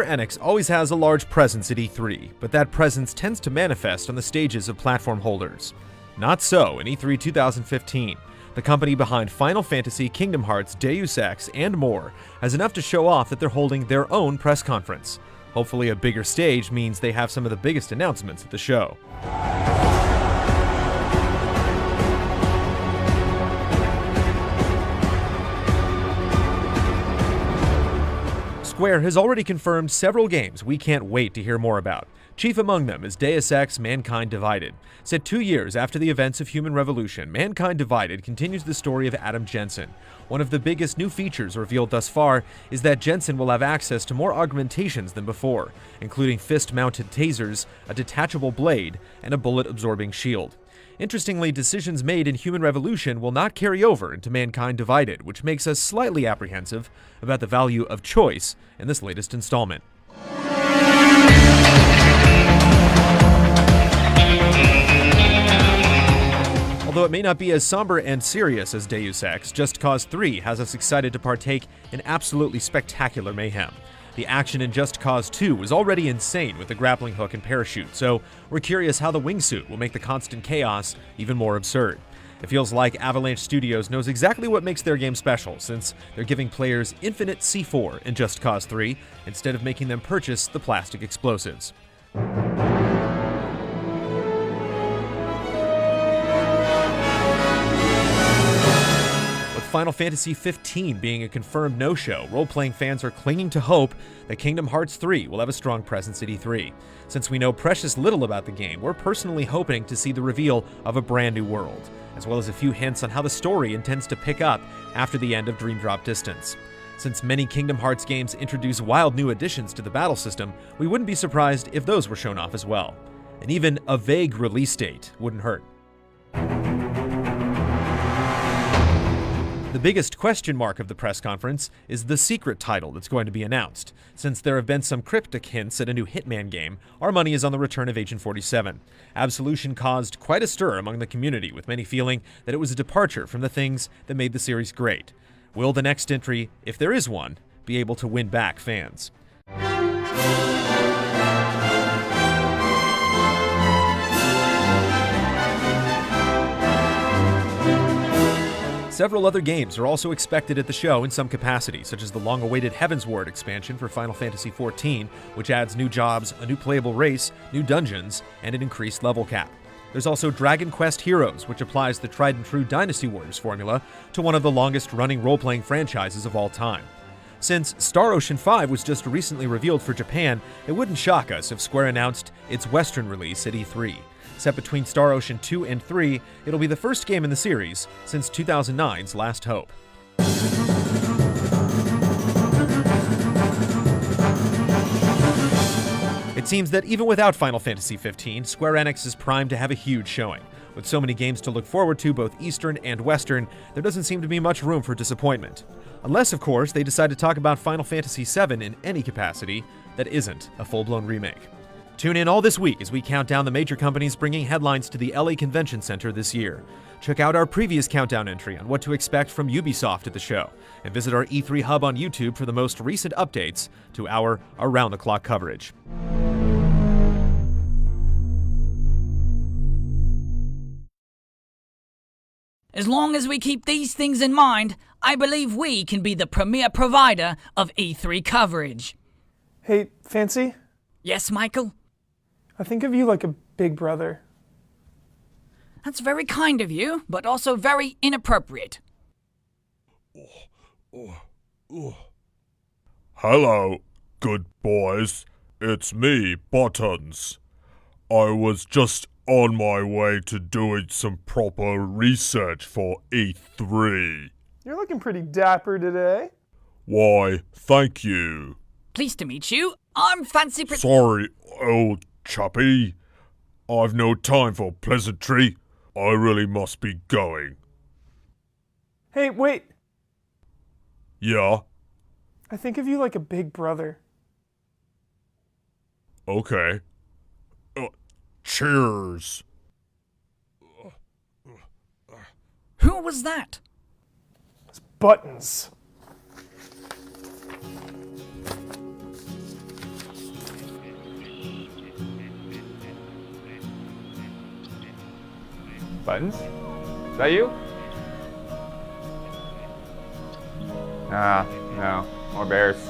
Enix always has a large presence at E3, but that presence tends to manifest on the stages of platform holders. Not so in E3 2015. The company behind Final Fantasy, Kingdom Hearts, Deus Ex, and more has enough to show off that they're holding their own press conference. Hopefully a bigger stage means they have some of the biggest announcements at the show. Square has already confirmed several games we can't wait to hear more about. Chief among them is Deus Ex: Mankind Divided. Set 2 years after the events of Human Revolution, Mankind Divided continues the story of Adam Jensen. One of the biggest new features revealed thus far is that Jensen will have access to more augmentations than before, including fist-mounted tasers, a detachable blade, and a bullet-absorbing shield. Interestingly, decisions made in Human Revolution will not carry over into Mankind Divided, which makes us slightly apprehensive about the value of choice in this latest installment. Although it may not be as somber and serious as Deus Ex, Just Cause 3 has us excited to partake in absolutely spectacular mayhem. The action in Just Cause 2 was already insane with the grappling hook and parachute, so we're curious how the wingsuit will make the constant chaos even more absurd. It feels like Avalanche Studios knows exactly what makes their game special, since they're giving players infinite C4 in Just Cause 3 instead of making them purchase the plastic explosives. Final Fantasy 15 being a confirmed no-show, role-playing fans are clinging to hope that Kingdom Hearts 3 will have a strong presence at E3. Since we know precious little about the game, we're personally hoping to see the reveal of a brand new world, as well as a few hints on how the story intends to pick up after the end of Dream Drop Distance. Since many Kingdom Hearts games introduce wild new additions to the battle system, we wouldn't be surprised if those were shown off as well. And even a vague release date wouldn't hurt. The biggest question mark of the press conference is the secret title that's going to be announced. Since there have been some cryptic hints at a new Hitman game, our money is on the return of Agent 47. Absolution caused quite a stir among the community, with many feeling that it was a departure from the things that made the series great. Will the next entry, if there is one, be able to win back fans? Several other games are also expected at the show in some capacity, such as the long-awaited Heavensward expansion for Final Fantasy XIV, which adds new jobs, a new playable race, new dungeons, and an increased level cap. There's also Dragon Quest Heroes, which applies the tried-and-true Dynasty Warriors formula to one of the longest-running role-playing franchises of all time. Since Star Ocean 5 was just recently revealed for Japan, it wouldn't shock us if Square announced its Western release at E3. Set between Star Ocean 2 and 3, it'll be the first game in the series since 2009's Last Hope. It seems that even without Final Fantasy XV, Square Enix is primed to have a huge showing. With so many games to look forward to, both Eastern and Western, there doesn't seem to be much room for disappointment. Unless, of course, they decide to talk about Final Fantasy VII in any capacity that isn't a full-blown remake. Tune in all this week as we count down the major companies bringing headlines to the LA Convention Center this year. Check out our previous countdown entry on what to expect from Ubisoft at the show, and visit our E3 Hub on YouTube for the most recent updates to our around-the-clock coverage. As long as we keep these things in mind, I believe we can be the premier provider of E3 coverage. Hey, Fancy? Yes, Michael? I think of you like a big brother. That's very kind of you, but also very inappropriate. Hello, good boys. It's me, Buttons. I was just on my way to doing some proper research for E3. You're looking pretty dapper today. Why, thank you. Pleased to meet you. I'm Fancy Sorry, old chappy. I've no time for pleasantry. I really must be going. Hey, wait. Yeah? I think of you like a big brother. Okay. Cheers. Who was that? It's Buttons. Buttons? Is that you? No. More bears.